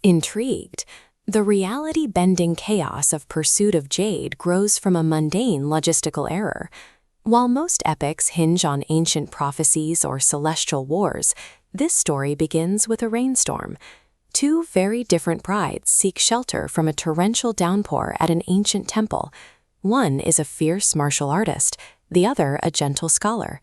Intrigued, the reality-bending chaos of Pursuit of Jade grows from a mundane logistical error. While most epics hinge on ancient prophecies or celestial wars, this story begins with a rainstorm. Two very different brides seek shelter from a torrential downpour at an ancient temple. One is a fierce martial artist, the other a gentle scholar.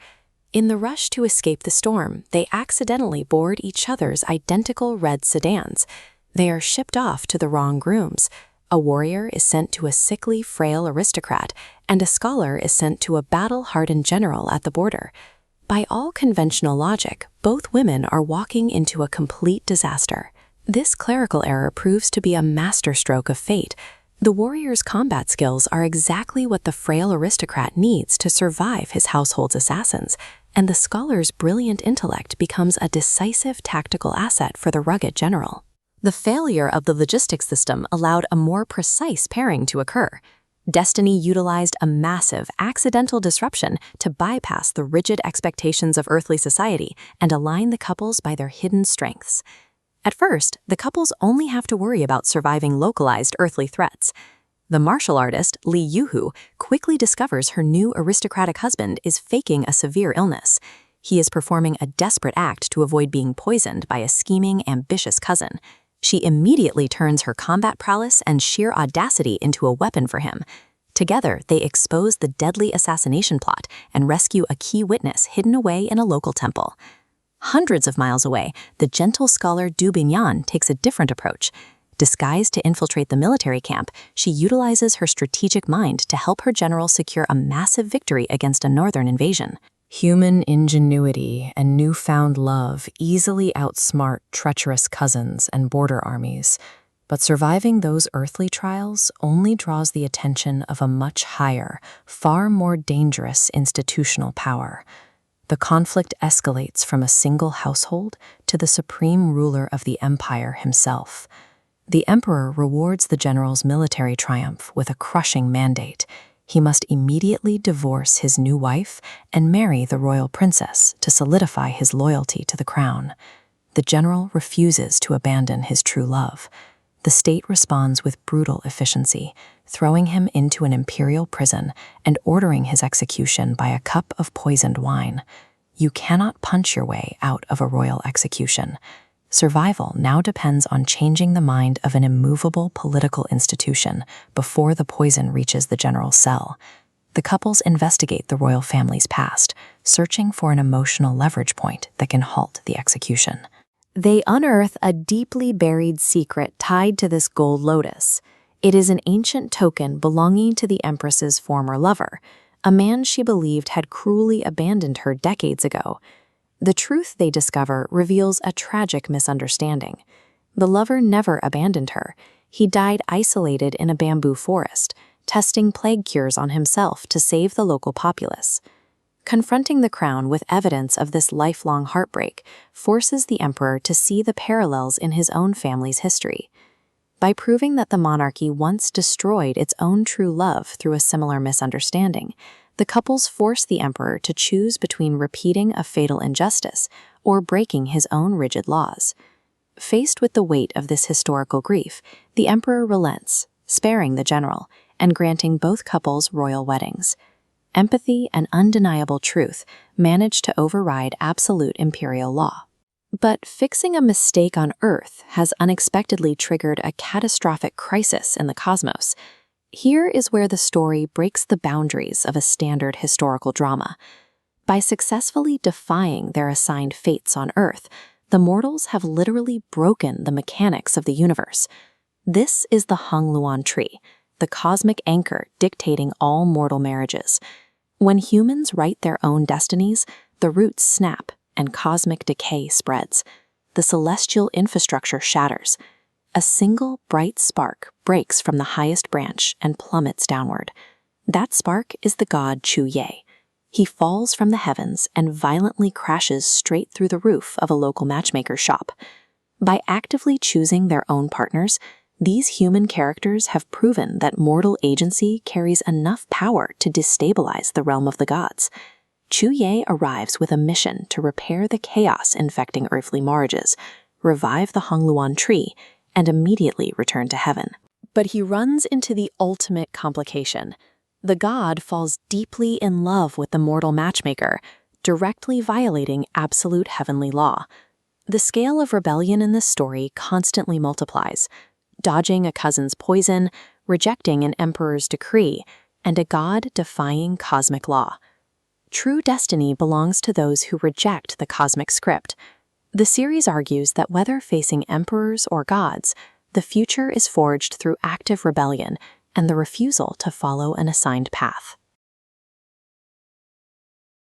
In the rush to escape the storm, they accidentally board each other's identical red sedans. They are shipped off to the wrong grooms. A warrior is sent to a sickly, frail aristocrat, and a scholar is sent to a battle-hardened general at the border. By all conventional logic, both women are walking into a complete disaster. This clerical error proves to be a masterstroke of fate. The warrior's combat skills are exactly what the frail aristocrat needs to survive his household's assassins, and the scholar's brilliant intellect becomes a decisive tactical asset for the rugged general. The failure of the logistics system allowed a more precise pairing to occur. Destiny utilized a massive, accidental disruption to bypass the rigid expectations of earthly society and align the couples by their hidden strengths. At first, the couples only have to worry about surviving localized earthly threats. The martial artist, Li Yuhu, quickly discovers her new aristocratic husband is faking a severe illness. He is performing a desperate act to avoid being poisoned by a scheming, ambitious cousin. She immediately turns her combat prowess and sheer audacity into a weapon for him. Together, they expose the deadly assassination plot and rescue a key witness hidden away in a local temple. Hundreds of miles away, the gentle scholar Du Binyan takes a different approach. Disguised to infiltrate the military camp, she utilizes her strategic mind to help her general secure a massive victory against a northern invasion. Human ingenuity and newfound love easily outsmart treacherous cousins and border armies, but surviving those earthly trials only draws the attention of a much higher, far more dangerous institutional power. The conflict escalates from a single household to the supreme ruler of the empire himself. The emperor rewards the general's military triumph with a crushing mandate. He must immediately divorce his new wife and marry the royal princess to solidify his loyalty to the crown. The general refuses to abandon his true love. The state responds with brutal efficiency, throwing him into an imperial prison and ordering his execution by a cup of poisoned wine. You cannot punch your way out of a royal execution. Survival now depends on changing the mind of an immovable political institution before the poison reaches the general's cell. The couples investigate the royal family's past, searching for an emotional leverage point that can halt the execution. They unearth a deeply buried secret tied to this gold lotus. It is an ancient token belonging to the empress's former lover, a man she believed had cruelly abandoned her decades ago. The truth they discover reveals a tragic misunderstanding. The lover never abandoned her. He died isolated in a bamboo forest, testing plague cures on himself to save the local populace. Confronting the crown with evidence of this lifelong heartbreak forces the emperor to see the parallels in his own family's history. By proving that the monarchy once destroyed its own true love through a similar misunderstanding, the couples force the emperor to choose between repeating a fatal injustice or breaking his own rigid laws. Faced with the weight of this historical grief, the emperor relents, sparing the general and granting both couples royal weddings. Empathy and undeniable truth manage to override absolute imperial law. But fixing a mistake on Earth has unexpectedly triggered a catastrophic crisis in the cosmos. Here is where the story breaks the boundaries of a standard historical drama. By successfully defying their assigned fates on Earth, the mortals have literally broken the mechanics of the universe. This is the Hung Luan tree, the cosmic anchor dictating all mortal marriages. When humans write their own destinies, the roots snap and cosmic decay spreads. The celestial infrastructure shatters. A single bright spark breaks from the highest branch and plummets downward. That spark is the god Chu Ye. He falls from the heavens and violently crashes straight through the roof of a local matchmaker's shop. By actively choosing their own partners, these human characters have proven that mortal agency carries enough power to destabilize the realm of the gods. Chu Ye arrives with a mission to repair the chaos infecting earthly marriages, revive the Hung Luan tree, and immediately return to heaven. But he runs into the ultimate complication. The god falls deeply in love with the mortal matchmaker, directly violating absolute heavenly law. The scale of rebellion in this story constantly multiplies, dodging a cousin's poison, rejecting an emperor's decree, and a god defying cosmic law. True destiny belongs to those who reject the cosmic script. The series argues that whether facing emperors or gods, the future is forged through active rebellion and the refusal to follow an assigned path.